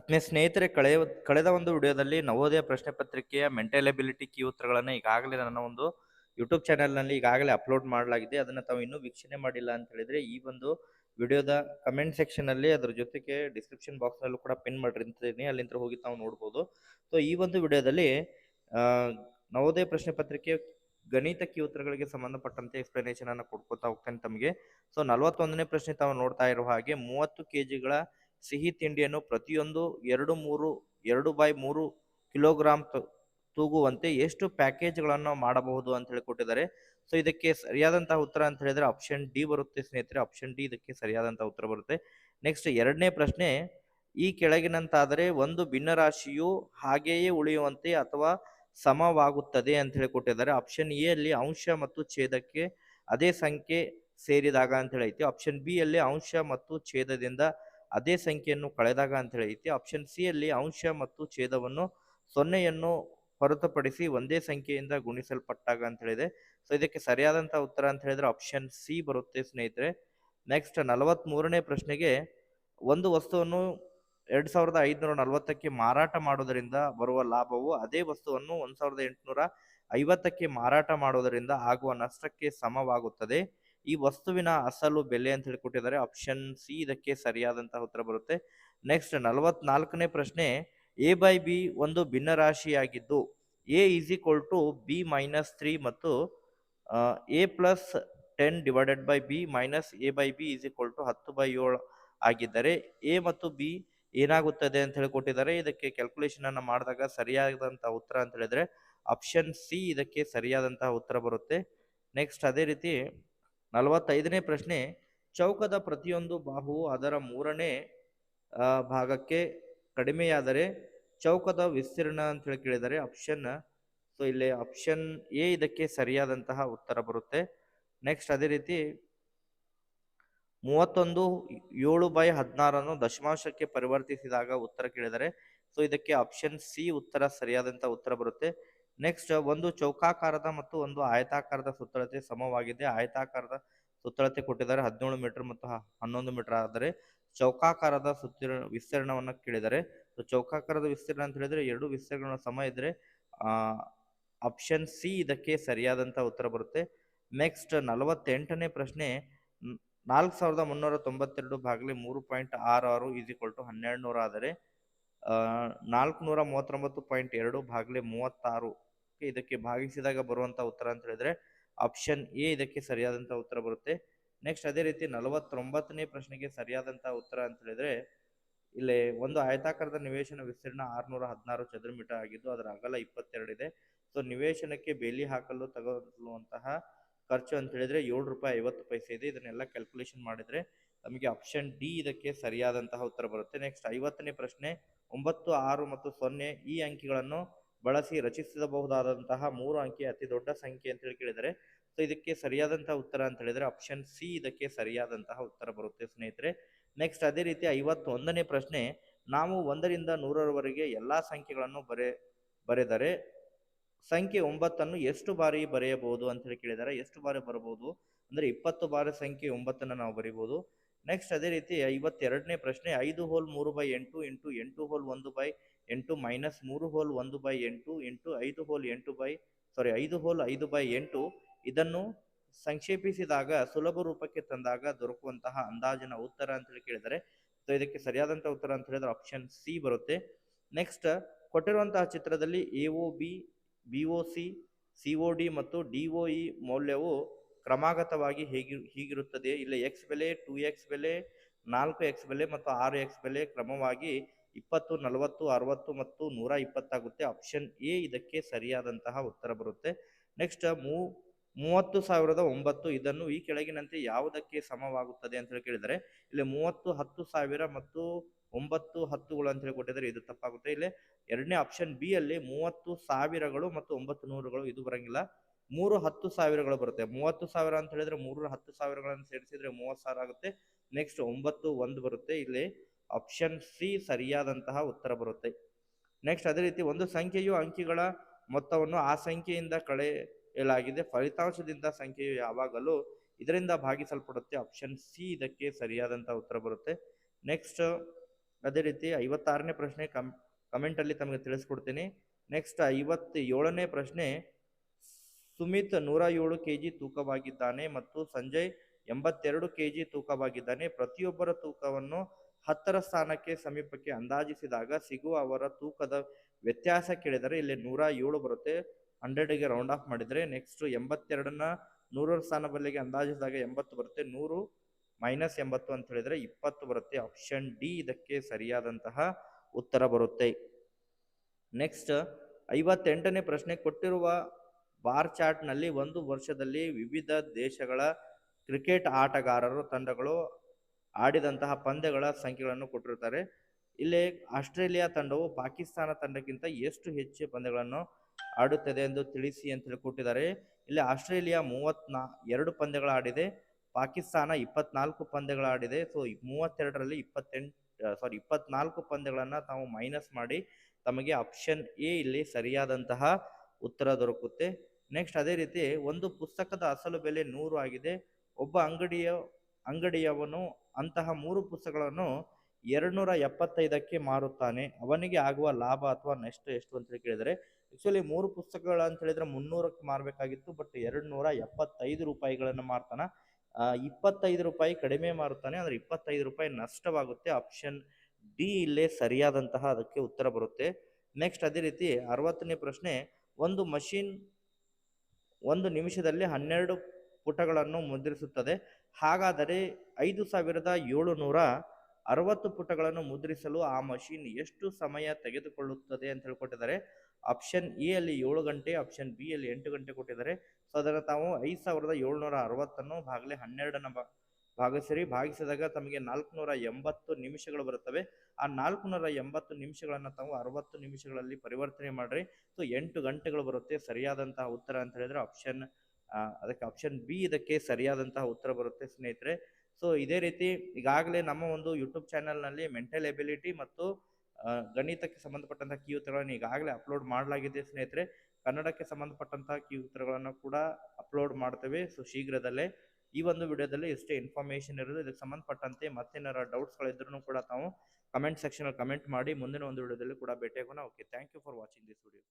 ಸ್ನೇಹಿತರೆ, ಕಳೆದ ಒಂದು ವಿಡಿಯೋದಲ್ಲಿ ನವೋದಯ ಪ್ರಶ್ನೆ ಪತ್ರಿಕೆಯ ಮೆಂಟಲ್ ಎಬಿಲಿಟಿ ಕೀ ಉತ್ತರಗಳನ್ನು ಈಗಾಗಲೇ ನನ್ನ ಒಂದು ಯೂಟ್ಯೂಬ್ ಚಾನೆಲ್ನಲ್ಲಿ ಈಗಾಗಲೇ ಅಪ್ಲೋಡ್ ಮಾಡಲಾಗಿದೆ. ಅದನ್ನು ತಾವು ಇನ್ನೂ ವೀಕ್ಷಣೆ ಮಾಡಿಲ್ಲ ಅಂತ ಹೇಳಿದ್ರೆ ಈ ಒಂದು ವಿಡಿಯೋದ ಕಮೆಂಟ್ ಸೆಕ್ಷನ್ ಅಲ್ಲಿ ಅದ್ರ ಜೊತೆಗೆ ಡಿಸ್ಕ್ರಿಪ್ಷನ್ ಬಾಕ್ಸ್ ನಲ್ಲೂ ಕೂಡ ಪಿನ್ ಮಾಡಿರ್ತೀನಿ, ಅಲ್ಲಿಂದ ಹೋಗಿ ತಾವು ನೋಡ್ಬೋದು. ಸೊ ಈ ಒಂದು ವಿಡಿಯೋದಲ್ಲಿ ಆ, ನವೋದಯ ಪ್ರಶ್ನೆ ಪತ್ರಿಕೆ ಗಣಿತ ಕೀ ಉತ್ತರಗಳಿಗೆ ಸಂಬಂಧಪಟ್ಟಂತೆ ಎಕ್ಸ್ಪ್ಲನೇಷನ್ ಅನ್ನು ಕೊಡ್ಕೊತಾ ಹೋಗ್ತೇನೆ ತಮಗೆ. ಸೊ 41ನೇ ಪ್ರಶ್ನೆ ತಾವು ನೋಡ್ತಾ ಇರೋ ಹಾಗೆ 30 ಕೆಜಿಗಳ ಸಿಹಿ ತಿಂಡಿಯನ್ನು ಪ್ರತಿಯೊಂದು 2 ಬೈ 3 ಕಿಲೋಗ್ರಾಂ ತೂಗುವಂತೆ ಎಷ್ಟು ಪ್ಯಾಕೇಜ್ಗಳನ್ನು ಮಾಡಬಹುದು ಅಂತ ಹೇಳಿ ಕೊಟ್ಟಿದ್ದಾರೆ. ಸೊ ಇದಕ್ಕೆ ಸರಿಯಾದಂತಹ ಉತ್ತರ ಅಂತ ಹೇಳಿದ್ರೆ ಆಪ್ಷನ್ ಡಿ ಬರುತ್ತೆ ಸ್ನೇಹಿತರೆ. ಆಪ್ಷನ್ ಡಿ ಇದಕ್ಕೆ ಸರಿಯಾದಂತಹ ಉತ್ತರ ಬರುತ್ತೆ. ನೆಕ್ಸ್ಟ್ ಎರಡನೇ ಪ್ರಶ್ನೆ, ಈ ಕೆಳಗಿನಂತಾದರೆ ಒಂದು ಭಿನ್ನರಾಶಿಯು ಹಾಗೆಯೇ ಉಳಿಯುವಂತೆ ಅಥವಾ ಸಮವಾಗುತ್ತದೆ ಅಂತ ಹೇಳಿ ಕೊಟ್ಟಿದ್ದಾರೆ. ಆಪ್ಷನ್ ಎ ಅಲ್ಲಿ ಅಂಶ ಮತ್ತು ಛೇದಕ್ಕೆ ಅದೇ ಸಂಖ್ಯೆ ಸೇರಿದಾಗ ಅಂತ ಹೇಳಿ ಐತಿ. ಆಪ್ಷನ್ ಬಿ ಅಲ್ಲಿ ಅಂಶ ಮತ್ತು ಛೇದದಿಂದ ಅದೇ ಸಂಖ್ಯೆಯನ್ನು ಕಳೆದಾಗ ಅಂತ ಹೇಳಿ ಐತಿ. ಆಪ್ಷನ್ ಸಿ ಅಲ್ಲಿ ಅಂಶ ಮತ್ತು ಛೇದವನ್ನು ಸೊನ್ನೆಯನ್ನು ಹೊರತುಪಡಿಸಿ ಒಂದೇ ಸಂಖ್ಯೆಯಿಂದ ಗುಣಿಸಲ್ಪಟ್ಟಾಗ ಅಂತ ಹೇಳಿದೆ. ಸೊ ಇದಕ್ಕೆ ಸರಿಯಾದಂತಹ ಉತ್ತರ ಅಂತ ಹೇಳಿದ್ರೆ ಆಪ್ಷನ್ ಸಿ ಬರುತ್ತೆ ಸ್ನೇಹಿತರೆ. ನೆಕ್ಸ್ಟ್ 43ನೇ ಪ್ರಶ್ನೆಗೆ, ಒಂದು ವಸ್ತುವನ್ನು 2540ಕ್ಕೆ ಮಾರಾಟ ಮಾಡೋದರಿಂದ ಬರುವ ಲಾಭವು ಅದೇ ವಸ್ತುವನ್ನು 1850ಕ್ಕೆ ಮಾರಾಟ ಮಾಡೋದರಿಂದ ಆಗುವ ನಷ್ಟಕ್ಕೆ ಸಮವಾಗುತ್ತದೆ. ಈ ವಸ್ತುವಿನ ಅಸಲು ಬೆಲೆ ಅಂತ ಹೇಳಿ ಕೊಟ್ಟಿದ್ದಾರೆ. ಆಪ್ಷನ್ ಸಿ ಇದಕ್ಕೆ ಸರಿಯಾದಂತಹ ಉತ್ತರ ಬರುತ್ತೆ. ನೆಕ್ಸ್ಟ್ 44ನೇ ಪ್ರಶ್ನೆ, ಎ ಬೈ ಬಿ ಒಂದು ಭಿನ್ನರಾಶಿಯಾಗಿದ್ದು A is equal to B minus 3 ಮತ್ತು A plus 10 divided by B minus A by B is equal to 10/7 ಆಗಿದ್ದರೆ ಎ ಮತ್ತು ಬಿ ಏನಾಗುತ್ತದೆ ಅಂತ ಹೇಳಿ ಕೊಟ್ಟಿದ್ದಾರೆ. ಇದಕ್ಕೆ ಕ್ಯಾಲ್ಕುಲೇಷನ್ ಅನ್ನ ಮಾಡಿದಾಗ ಸರಿಯಾದಂತಹ ಉತ್ತರ ಅಂತ ಹೇಳಿದ್ರೆ ಆಪ್ಷನ್ ಸಿ ಇದಕ್ಕೆ ಸರಿಯಾದಂತಹ ಉತ್ತರ ಬರುತ್ತೆ. ನೆಕ್ಸ್ಟ್ ಅದೇ ರೀತಿ 45ನೇ ಪ್ರಶ್ನೆ, ಚೌಕದ ಪ್ರತಿಯೊಂದು ಬಾಹುವು ಅದರ 3ನೇ ಭಾಗಕ್ಕೆ ಕಡಿಮೆಯಾದರೆ ಚೌಕದ ವಿಸ್ತೀರ್ಣ ಅಂತ ಹೇಳಿ ಕೇಳಿದರೆ ಆಪ್ಷನ್, ಸೊ ಇಲ್ಲಿ ಆಪ್ಷನ್ ಎ ಇದಕ್ಕೆ ಸರಿಯಾದಂತಹ ಉತ್ತರ ಬರುತ್ತೆ. ನೆಕ್ಸ್ಟ್ ಅದೇ ರೀತಿ 31 7/16 ದಶಮಾಂಶಕ್ಕೆ ಪರಿವರ್ತಿಸಿದಾಗ ಉತ್ತರ ಕೇಳಿದರೆ, ಸೊ ಇದಕ್ಕೆ ಆಪ್ಷನ್ ಸಿ ಉತ್ತರ ಸರಿಯಾದಂತಹ ಉತ್ತರ ಬರುತ್ತೆ. ನೆಕ್ಸ್ಟ್, ಒಂದು ಚೌಕಾಕಾರದ ಮತ್ತು ಒಂದು ಆಯತಾಕಾರದ ಸುತ್ತಳತೆ ಸಮವಾಗಿದೆ. ಆಯತಾಕಾರದ ಸುತ್ತಳತೆ ಕೊಟ್ಟಿದ್ದಾರೆ 17 ಮೀಟರ್ ಮತ್ತು 11 ಮೀಟರ್, ಆದರೆ ಚೌಕಾಕಾರದ ವಿಸ್ತೀರ್ಣವನ್ನು ಕೇಳಿದರೆ, ಸೊ ಚೌಕಾಕಾರದ ವಿಸ್ತೀರ್ಣ ಅಂತ ಹೇಳಿದ್ರೆ ಎರಡು ವಿಸ್ತೀರ್ಣ ಸಮ ಇದ್ರೆ ಆಪ್ಷನ್ ಸಿ ಇದಕ್ಕೆ ಸರಿಯಾದಂತಹ ಉತ್ತರ ಬರುತ್ತೆ. ನೆಕ್ಸ್ಟ್ 48ನೇ ಪ್ರಶ್ನೆ, 4392 ಭಾಗಲೆ 3.66 ಈಸ್ ಈಕ್ವಲ್ ಟು 1200 ಆದರೆ 439.2 ಭಾಗಲೆ 36 ಇದಕ್ಕೆ ಭಾಗಿಸಿದಾಗ ಬರುವಂತಹ ಉತ್ತರ ಅಂತ ಹೇಳಿದ್ರೆ ಆಪ್ಷನ್ ಎ ಇದಕ್ಕೆ ಸರಿಯಾದಂತಹ ಉತ್ತರ ಬರುತ್ತೆ. ನೆಕ್ಸ್ಟ್ ಅದೇ ರೀತಿ 49ನೇ ಪ್ರಶ್ನೆಗೆ ಸರಿಯಾದಂತಹ ಉತ್ತರ ಅಂತ ಹೇಳಿದ್ರೆ, ಇಲ್ಲಿ ಒಂದು ಆಯತಾಕಾರದ ನಿವೇಶನ ವಿಸ್ತೀರ್ಣ 616 ಚದರ ಮೀಟರ್ ಆಗಿದ್ದು ಅದರ ಅಗಲ 22 ಇದೆ. ಸೊ ನಿವೇಶನಕ್ಕೆ ಬೇಲಿ ಹಾಕಲು ತಗೊಳ್ಳುವಂತಹ ಖರ್ಚು ಅಂತ ಹೇಳಿದ್ರೆ ₹7.50 ಇದೆ. ಇದನ್ನೆಲ್ಲ ಕ್ಯಾಲ್ಕುಲೇಷನ್ ಮಾಡಿದ್ರೆ ನಮಗೆ ಆಪ್ಷನ್ ಡಿ ಇದಕ್ಕೆ ಸರಿಯಾದಂತಹ ಉತ್ತರ ಬರುತ್ತೆ. ನೆಕ್ಸ್ಟ್ 50ನೇ ಪ್ರಶ್ನೆ, 9, 6 ಮತ್ತು 0 ಈ ಅಂಕಿಗಳನ್ನು ಬಳಸಿ ರಚಿಸಬಹುದಾದಂತಹ 3 ಅಂಕಿ ಅತಿ ದೊಡ್ಡ ಸಂಖ್ಯೆ ಅಂತ ಹೇಳಿ ಕೇಳಿದರೆ, ಸೊ ಇದಕ್ಕೆ ಸರಿಯಾದಂತಹ ಉತ್ತರ ಅಂತ ಹೇಳಿದ್ರೆ ಆಪ್ಷನ್ ಸಿ ಇದಕ್ಕೆ ಸರಿಯಾದಂತಹ ಉತ್ತರ ಬರುತ್ತೆ ಸ್ನೇಹಿತರೆ. ನೆಕ್ಸ್ಟ್ ಅದೇ ರೀತಿ 51ನೇ ಪ್ರಶ್ನೆ, ನಾವು 1ರಿಂದ 100ರವರೆಗೆ ಎಲ್ಲಾ ಸಂಖ್ಯೆಗಳನ್ನು ಬರೆದರೆ ಸಂಖ್ಯೆ 9ನ್ನು ಎಷ್ಟು ಬಾರಿ ಬರೆಯಬಹುದು ಅಂತ ಹೇಳಿ ಕೇಳಿದ್ದಾರೆ. ಎಷ್ಟು ಬಾರಿ ಬರಬಹುದು ಅಂದ್ರೆ 20 ಬಾರಿ ಸಂಖ್ಯೆ 9ನ್ನು ನಾವು ಬರೀಬಹುದು. ನೆಕ್ಸ್ಟ್ ಅದೇ ರೀತಿ 52ನೇ ಪ್ರಶ್ನೆ, 5 whole 3/8 into 8 whole 1/8 minus 3 whole 1/8 into 5 whole 5/8 ಇದನ್ನು ಸಂಕ್ಷೇಪಿಸಿದಾಗ ಸುಲಭ ರೂಪಕ್ಕೆ ತಂದಾಗ ದೊರಕುವಂತಹ ಅಂದಾಜಿನ ಉತ್ತರ ಅಂತ ಹೇಳಿ ಕೇಳಿದರೆ, ಸೊ ಇದಕ್ಕೆ ಸರಿಯಾದಂತಹ ಉತ್ತರ ಅಂತ ಹೇಳಿದ್ರೆ ಆಪ್ಷನ್ ಸಿ ಬರುತ್ತೆ. ನೆಕ್ಸ್ಟ್ ಕೊಟ್ಟಿರುವಂತಹ ಚಿತ್ರದಲ್ಲಿ ಎಒಬಿ, ಬಿಒಸಿ, ಸಿಒಡಿ ಮತ್ತು ಡಿಒಇ ಮೌಲ್ಯವು ಕ್ರಮಾಗತವಾಗಿ ಹೀಗಿರುತ್ತದೆ. ಇಲ್ಲಿ ಎಕ್ಸ್ ಬೆಲೆ, 2x ಬೆಲೆ, 4x ಬೆಲೆ ಮತ್ತು 6x ಬೆಲೆ ಕ್ರಮವಾಗಿ 20, 40, 60 ಮತ್ತು 120 ಆಗುತ್ತೆ. ಆಪ್ಷನ್ ಎ ಇದಕ್ಕೆ ಸರಿಯಾದಂತಹ ಉತ್ತರ ಬರುತ್ತೆ. ನೆಕ್ಸ್ಟ್ 30,009 ಇದನ್ನು ಈ ಕೆಳಗಿನಂತೆ ಯಾವುದಕ್ಕೆ ಸಮವಾಗುತ್ತದೆ ಅಂತ ಹೇಳಿ ಕೇಳಿದರೆ, ಇಲ್ಲಿ 30 10,000 ಮತ್ತು 9 10ಗಳು ಅಂತ ಹೇಳಿ ಕೊಟ್ಟಿದ್ದಾರೆ, ಇದು ತಪ್ಪಾಗುತ್ತೆ. ಇಲ್ಲಿ ಎರಡನೇ ಆಪ್ಷನ್ ಬಿ ಅಲ್ಲಿ 30,000ಗಳು ಮತ್ತು 900ಗಳು ಇದು ಬರಂಗಿಲ್ಲ. 3 10,000ಗಳು ಬರುತ್ತೆ. 30,000 ಅಂತ ಹೇಳಿದ್ರೆ 3 10,000ಗಳನ್ನು ಸೇರಿಸಿದ್ರೆ 30,000 ಆಗುತ್ತೆ. ನೆಕ್ಸ್ಟ್ 9 1 ಬರುತ್ತೆ. ಇಲ್ಲಿ ಆಪ್ಷನ್ ಸಿ ಸರಿಯಾದಂತಹ ಉತ್ತರ ಬರುತ್ತೆ. ನೆಕ್ಸ್ಟ್ ಅದೇ ರೀತಿ ಒಂದು ಸಂಖ್ಯೆಯು ಅಂಕಿಗಳ ಮೊತ್ತವನ್ನು ಆ ಸಂಖ್ಯೆಯಿಂದ ಕಳೆಯಲಾಗಿದೆ. ಫಲಿತಾಂಶದಿಂದ ಸಂಖ್ಯೆಯು ಯಾವಾಗಲೂ ಇದರಿಂದ ಭಾಗಿಸಲ್ಪಡುತ್ತೆ. ಆಪ್ಷನ್ ಸಿ ಇದಕ್ಕೆ ಸರಿಯಾದಂತಹ ಉತ್ತರ ಬರುತ್ತೆ. ನೆಕ್ಸ್ಟ್ ಅದೇ ರೀತಿ 56ನೇ ಪ್ರಶ್ನೆ ಕಮೆಂಟ್ ಅಲ್ಲಿ ತಮಗೆ ತಿಳಿಸ್ಕೊಡ್ತೀನಿ. ನೆಕ್ಸ್ಟ್ 57ನೇ ಪ್ರಶ್ನೆ, ಸುಮಿತ್ 107 ಕೆಜಿ ತೂಕವಾಗಿದ್ದಾನೆ ಮತ್ತು ಸಂಜಯ್ 82 ಕೆಜಿ ತೂಕವಾಗಿದ್ದಾನೆ. ಪ್ರತಿಯೊಬ್ಬರ ತೂಕವನ್ನು 10ರ ಸ್ಥಾನಕ್ಕೆ ಸಮೀಪಕ್ಕೆ ಅಂದಾಜಿಸಿದಾಗ ಸಿಗುವ ಅವರ ತೂಕದ ವ್ಯತ್ಯಾಸ ಕೇಳಿದರೆ ಇಲ್ಲಿ 107 ಬರುತ್ತೆ. 100ಗೆ ರೌಂಡ್ ಆಫ್ ಮಾಡಿದ್ರೆ. ನೆಕ್ಸ್ಟ್ 82ನ್ನ 100ರ ಸ್ಥಾನ ಬದಲಿಗೆ ಅಂದಾಜಿಸಿದಾಗ 80 ಬರುತ್ತೆ. 100 ಮೈನಸ್ 80 ಅಂತ ಹೇಳಿದ್ರೆ 20 ಬರುತ್ತೆ. ಆಪ್ಷನ್ ಡಿ ಇದಕ್ಕೆ ಸರಿಯಾದಂತಹ ಉತ್ತರ ಬರುತ್ತೆ. ನೆಕ್ಸ್ಟ್ 58ನೇ ಪ್ರಶ್ನೆ, ಕೊಟ್ಟಿರುವ ಬಾರ್ ಚಾರ್ಟ್ ನಲ್ಲಿ ಒಂದು ವರ್ಷದಲ್ಲಿ ವಿವಿಧ ದೇಶಗಳ ಕ್ರಿಕೆಟ್ ಆಟಗಾರರು ತಂಡಗಳು ಆಡಿದಂತಹ ಪಂದ್ಯಗಳ ಸಂಖ್ಯೆಗಳನ್ನು ಕೊಟ್ಟಿರ್ತಾರೆ. ಇಲ್ಲಿ ಆಸ್ಟ್ರೇಲಿಯಾ ತಂಡವು ಪಾಕಿಸ್ತಾನ ತಂಡಕ್ಕಿಂತ ಎಷ್ಟು ಹೆಚ್ಚು ಪಂದ್ಯಗಳನ್ನು ಆಡುತ್ತದೆ ಎಂದು ತಿಳಿಸಿ ಅಂತ ಹೇಳಿ ಕೊಟ್ಟಿದ್ದಾರೆ. ಇಲ್ಲಿ ಆಸ್ಟ್ರೇಲಿಯಾ 32 ಪಂದ್ಯಗಳ ಆಡಿದೆ, ಪಾಕಿಸ್ತಾನ 24 ಪಂದ್ಯಗಳ ಆಡಿದೆ. ಸೊ 32ರಲ್ಲಿ 24 ಪಂದ್ಯಗಳನ್ನ ತಾವು ಮೈನಸ್ ಮಾಡಿ ತಮಗೆ ಆಪ್ಷನ್ ಎ ಇಲ್ಲಿ ಸರಿಯಾದಂತಹ ಉತ್ತರ ದೊರಕುತ್ತೆ. ನೆಕ್ಸ್ಟ್ ಅದೇ ರೀತಿ ಒಂದು ಪುಸ್ತಕದ ಅಸಲು ಬೆಲೆ 100 ಆಗಿದೆ. ಒಬ್ಬ ಅಂಗಡಿಯವನು ಅಂತಹ 3 ಪುಸ್ತಕಗಳನ್ನು 275ಕ್ಕೆ ಮಾರುತ್ತಾನೆ. ಅವನಿಗೆ ಆಗುವ ಲಾಭ ಅಥವಾ ನಷ್ಟ ಎಷ್ಟು ಅಂತ ಕೇಳಿದರೆ, ಆಕ್ಚುಲಿ 3 ಪುಸ್ತಕಗಳು ಅಂತ ಹೇಳಿದ್ರೆ 300ಕ್ಕೆ ಮಾರಬೇಕಾಗಿತ್ತು, ಬಟ್ 275 ರೂಪಾಯಿಗಳನ್ನು ಮಾರ್ತಾನ. 25 ರೂಪಾಯಿ ಕಡಿಮೆ ಮಾರುತ್ತಾನೆ, ಅಂದ್ರೆ 25 ರೂಪಾಯಿ ನಷ್ಟವಾಗುತ್ತೆ. ಆಪ್ಷನ್ ಡಿ ಇಲ್ಲೇ ಸರಿಯಾದಂತಹ ಅದಕ್ಕೆ ಉತ್ತರ ಬರುತ್ತೆ. ನೆಕ್ಸ್ಟ್ ಅದೇ ರೀತಿ 60ನೇ ಪ್ರಶ್ನೆ, ಒಂದು ಮಷಿನ್ 1 ನಿಮಿಷದಲ್ಲಿ 12 ಪುಟಗಳನ್ನು ಮುದ್ರಿಸುತ್ತದೆ. ಹಾಗಾದರೆ 5760 ಪುಟಗಳನ್ನು ಮುದ್ರಿಸಲು ಆ ಮಷಿನ್ ಎಷ್ಟು ಸಮಯ ತೆಗೆದುಕೊಳ್ಳುತ್ತದೆ ಅಂತ ಹೇಳ್ಕೊಟ್ಟಿದ್ದಾರೆ. ಆಪ್ಷನ್ ಎ ಅಲ್ಲಿ 7 ಗಂಟೆ, ಆಪ್ಷನ್ ಬಿ ಅಲ್ಲಿ 8 ಗಂಟೆ ಕೊಟ್ಟಿದ್ದಾರೆ. ಸೊ ಅದನ್ನು ತಾವು 5760 ಭಾಗಲೆ 12ನ ಭಾಗಿಸಿದಾಗ ತಮಗೆ 480 ನಿಮಿಷಗಳು ಬರುತ್ತವೆ. ಆ 480 ನಿಮಿಷಗಳನ್ನ ತಾವು 60 ನಿಮಿಷಗಳಲ್ಲಿ ಪರಿವರ್ತನೆ ಮಾಡ್ರಿ. ಸೊ 8 ಗಂಟೆಗಳು ಬರುತ್ತೆ. ಸರಿಯಾದಂತಹ ಉತ್ತರ ಅಂತ ಹೇಳಿದ್ರೆ ಅದಕ್ಕೆ ಆಪ್ಷನ್ ಬಿ ಇದಕ್ಕೆ ಸರಿಯಾದಂತಹ ಉತ್ತರ ಬರುತ್ತೆ ಸ್ನೇಹಿತರೆ. ಸೊ ಇದೇ ರೀತಿ ಈಗಾಗಲೇ ನಮ್ಮ ಒಂದು ಯೂಟ್ಯೂಬ್ ಚಾನೆಲ್ ನಲ್ಲಿ ಮೆಂಟಲ್ ಎಬಿಲಿಟಿ ಮತ್ತು ಗಣಿತಕ್ಕೆ ಸಂಬಂಧಪಟ್ಟಂತಹ ಕೀ ಉತ್ತರಗಳನ್ನು ಈಗಾಗಲೇ ಅಪ್ಲೋಡ್ ಮಾಡಲಾಗಿದೆ ಸ್ನೇಹಿತರೆ. ಕನ್ನಡಕ್ಕೆ ಸಂಬಂಧಪಟ್ಟಂತಹ ಕೀ ಉತ್ತರಗಳನ್ನು ಕೂಡ ಅಪ್ಲೋಡ್ ಮಾಡ್ತೇವೆ ಸೊ ಶೀಘ್ರದಲ್ಲೇ. ಈ ಒಂದು ವಿಡಿಯೋದಲ್ಲಿ ಎಷ್ಟೇ ಇನ್ಫಾರ್ಮೇಶನ್ ಇರೋದು. ಇದಕ್ಕೆ ಸಂಬಂಧಪಟ್ಟಂತೆ ಮತ್ತೇನಾರ ಡೌಟ್ಸ್ಗಳಿದ್ರೂ ಕೂಡ ತಾವು ಕಮೆಂಟ್ ಸೆಕ್ಷನ್ ಅಲ್ಲಿ ಕಮೆಂಟ್ ಮಾಡಿ. ಮುಂದಿನ ಒಂದು ವಿಡಿಯೋದಲ್ಲಿ ಕೂಡ ಭೇಟಿಯಾಗೋಣ. Okay, thank you for watching this video.